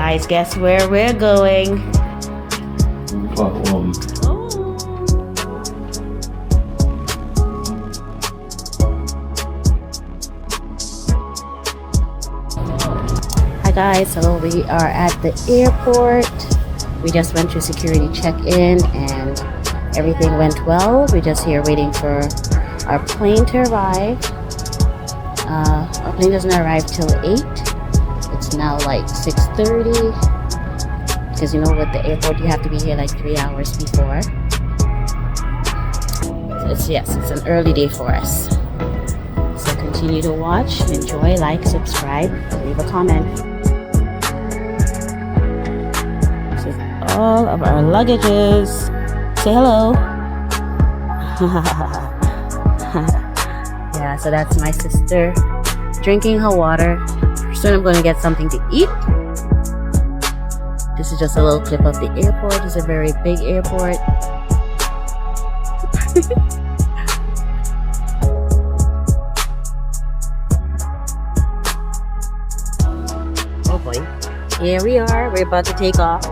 guys, guess where we're going? Hi guys, so we are at the airport. We just went through security check-in and everything went well. We're just here waiting for our plane to arrive. Our plane doesn't arrive till 8. It's now like 6:30 because you know with the airport you have to be here like 3 hours before. So it's an early day for us. So continue to watch, enjoy, like, subscribe, leave a comment. This is all of our luggages. Say hello. Yeah, so that's my sister drinking her water. Soon I'm going to get something to eat. This is just a little clip of the airport. It's a very big airport. Oh boy. Here we are. We're about to take off.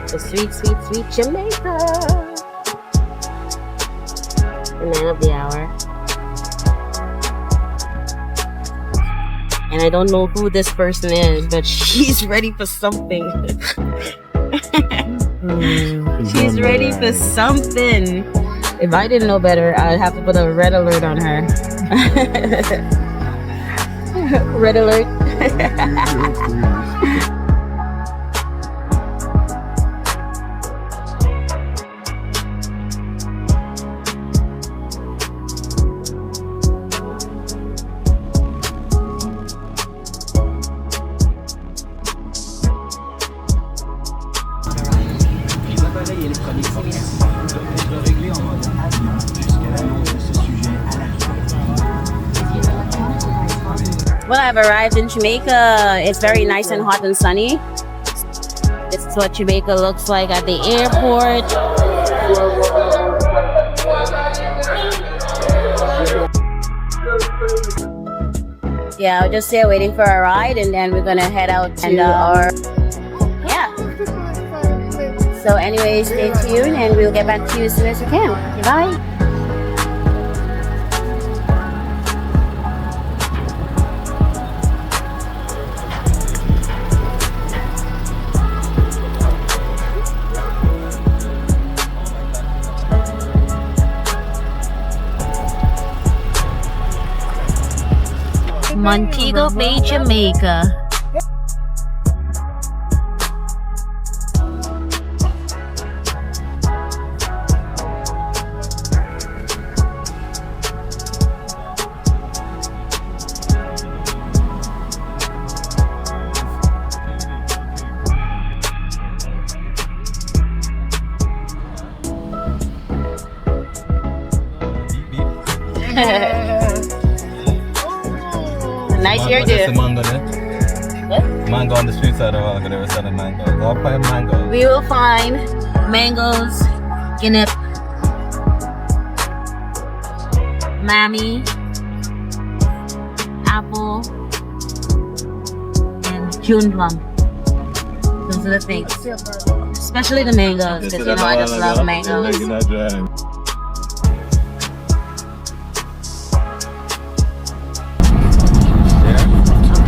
The sweet, sweet, sweet Jamaica. The man of the hour. And I don't know who this person is, but she's ready for something. She's ready for something. If I didn't know better, I'd have to put a red alert on her. Red alert. Well, I've arrived in Jamaica. It's very nice and hot and sunny. This is what Jamaica looks like at the airport. Yeah, I'll just stay waiting for our ride and then we're gonna head out to our... Yeah. So anyway, stay tuned and we'll get back to you as soon as we can. Okay, bye. Montego Bay, Jamaica. Nice here, dude. Mango there. What? Mango on the street side of Alga, they were selling mangoes. I'll find mangoes. We will find mangoes, guinea, mammy, apple, and June plum. Those are the things. Especially the mangoes, because you know I just love mangoes.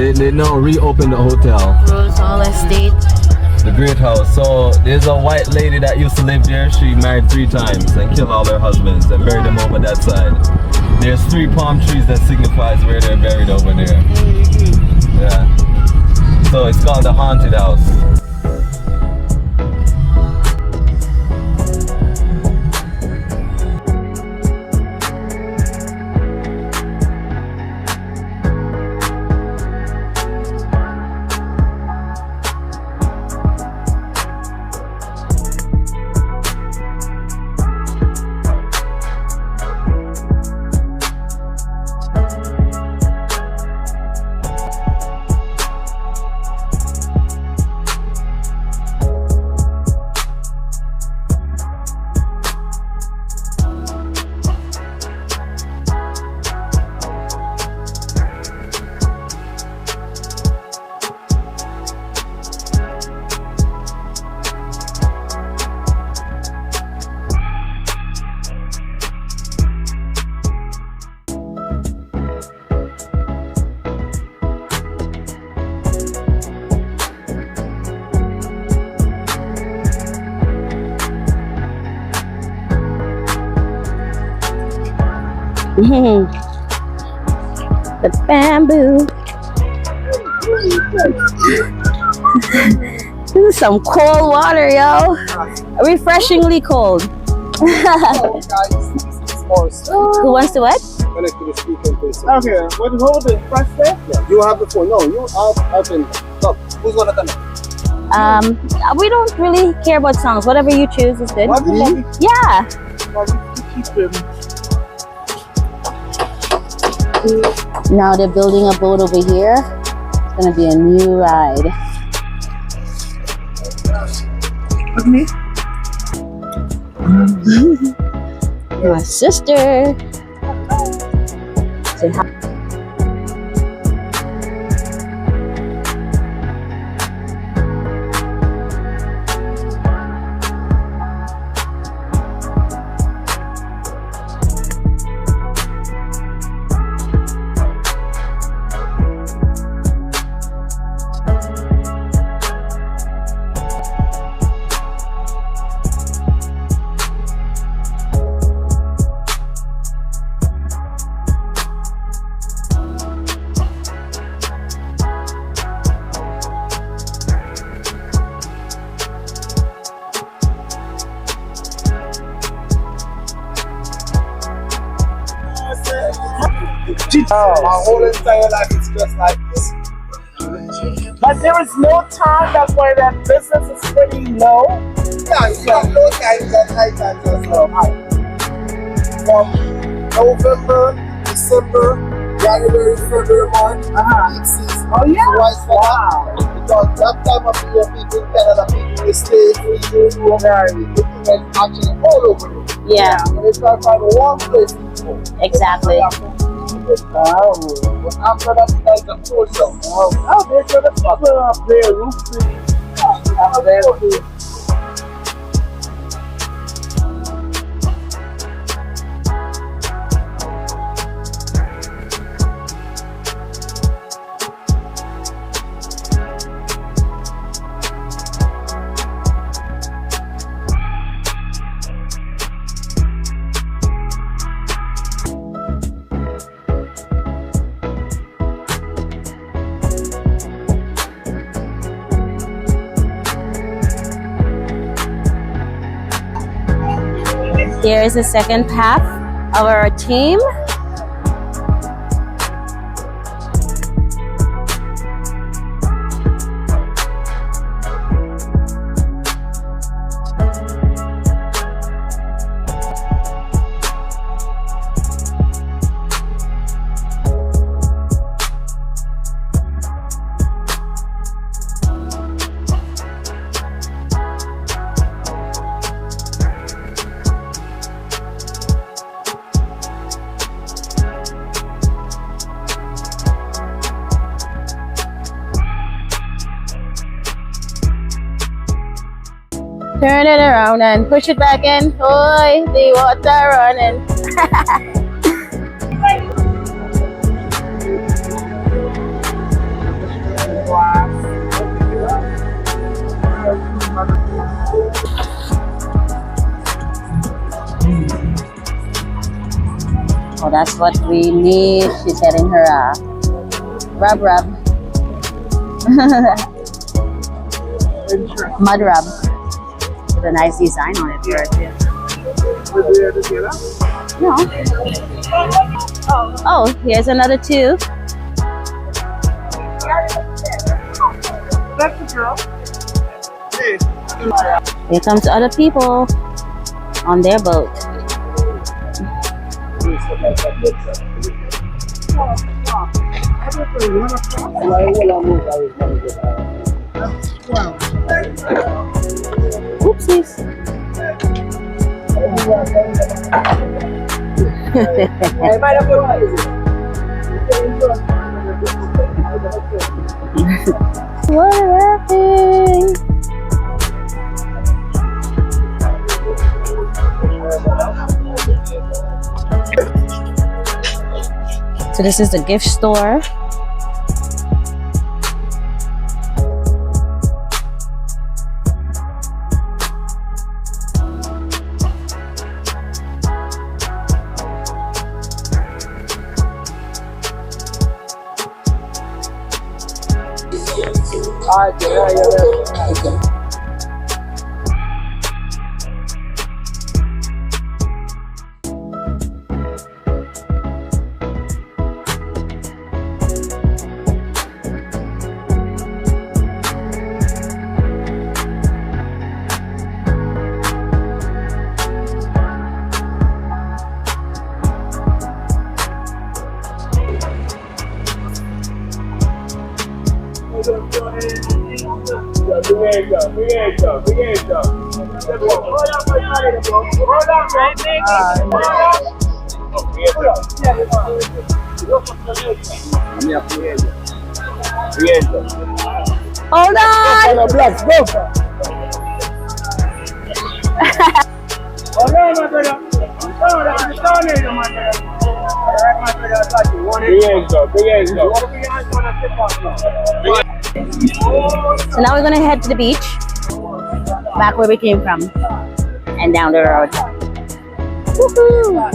They now reopen the hotel. Rose Hall Estate. The Great House. So there's a white lady that used to live there. She married 3 times and killed all her husbands and buried them over that side. There's 3 palm trees that signifies where they're buried over there. Yeah. So it's called the Haunted House. The bamboo. This is some cold water, yo. Refreshingly cold. Who wants to what? Connect to the speaker, please. Okay, what hold it? Press there? Yeah. You have the phone. No, you have open. Look, who's gonna connect? We don't really care about songs. Whatever you choose is good. What the money? Yeah. Keep them. Now they're building a boat over here. It's gonna be a new ride. With me? My sister. Say hi. My whole entire life is just like this. But there is no time that's why that business is pretty low. Yeah, you have low times and high times as well. From November, December, January, February, March, peak season. Oh yeah? Why is that? Because that time of the year, people in Canada, people will stay free, looking at actually all over it. Yeah, And they try to find a warm place to go. exactly. But after that, you guys are cold down. Oh, they're gonna put up there, roofing. Here is the second half of our team. Turn it around and push it back in. Oi, the water running. Oh, that's what we need. She's getting her rub. Mud rub. With a nice design on it here too. No. Oh, here's another two. That's the girl. Hey. Here comes other people on their boat. Oopsies. What a rafting! So this is the gift store. Alright, yeah. Hold on! Let's go. So now we're gonna head to the beach, back where we came from, and down the road. Woohoo!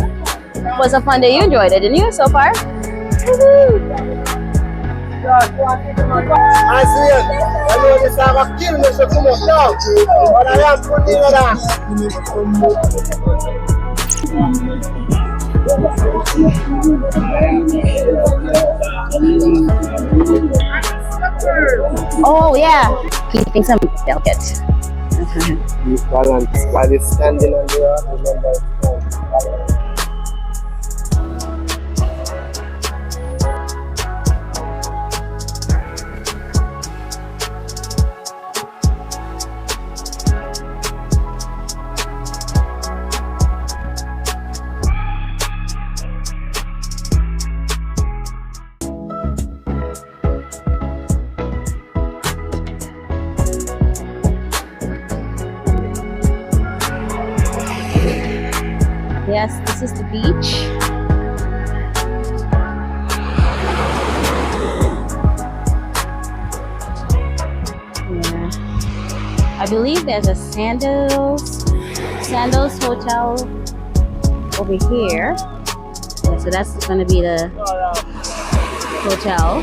It was a fun day. You enjoyed it, didn't you, so far? Woohoo! I see it. I know this have a kill me so too much now. But I am putting it on. Oh yeah, keeping some delicate. Balance while it's standing on the rock. Remember it's Yes, this is the beach. Yeah. I believe there's a Sandals Hotel over here. Yeah, so that's going to be the hotel.